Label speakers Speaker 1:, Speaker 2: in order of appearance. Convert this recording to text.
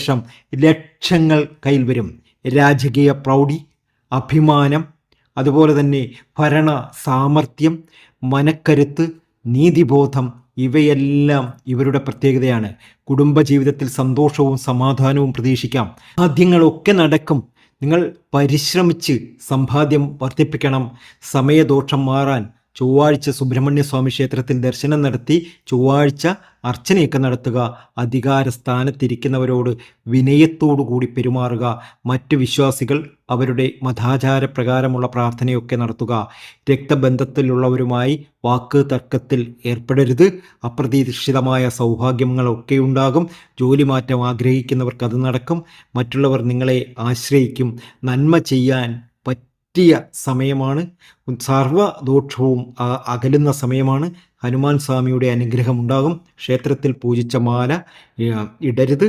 Speaker 1: ശേഷം ലക്ഷങ്ങൾ കയ്യിൽ വരും. രാജകീയ പ്രൗഢി, അഭിമാനം, അതുപോലെ തന്നെ ഭരണ സാമർഥ്യം, മനക്കരുത്ത്, നീതിബോധം ഇവയെല്ലാം ഇവരുടെ പ്രത്യേകതയാണ്. കുടുംബജീവിതത്തിൽ സന്തോഷവും സമാധാനവും പ്രതീക്ഷിക്കാം. ആദ്യങ്ങളൊക്കെ നടക്കും. നിങ്ങൾ പരിശ്രമിച്ച് സമ്പാദ്യം വർദ്ധിപ്പിക്കണം. സമയദോഷം മാറാൻ ചൊവ്വാഴ്ച സുബ്രഹ്മണ്യ സ്വാമി ക്ഷേത്രത്തിൽ ദർശനം നടത്തി ചൊവ്വാഴ്ച അർച്ചനയൊക്കെ നടത്തുക. അധികാര സ്ഥാനത്തിരിക്കുന്നവരോട് വിനയത്തോടു കൂടി പെരുമാറുക. മറ്റ് വിശ്വാസികൾ അവരുടെ മതാചാര പ്രകാരമുള്ള പ്രാർത്ഥനയൊക്കെ നടത്തുക. രക്തബന്ധത്തിലുള്ളവരുമായി വാക്ക് തർക്കത്തിൽ ഏർപ്പെടരുത്. അപ്രതീക്ഷിതമായ സൗഭാഗ്യങ്ങളൊക്കെ ഉണ്ടാകും. ജോലി മാറ്റം ആഗ്രഹിക്കുന്നവർക്ക് അത് നടക്കും. മറ്റുള്ളവർ നിങ്ങളെ ആശ്രയിക്കും. നന്മ ചെയ്യാൻ പറ്റിയ സമയമാണ്. സർവ്വദോഷവും അകലുന്ന സമയമാണ്. ഹനുമാൻ സ്വാമിയുടെ അനുഗ്രഹം ഉണ്ടാകും. ക്ഷേത്രത്തിൽ പൂജിച്ച മാല ഇടരുത്.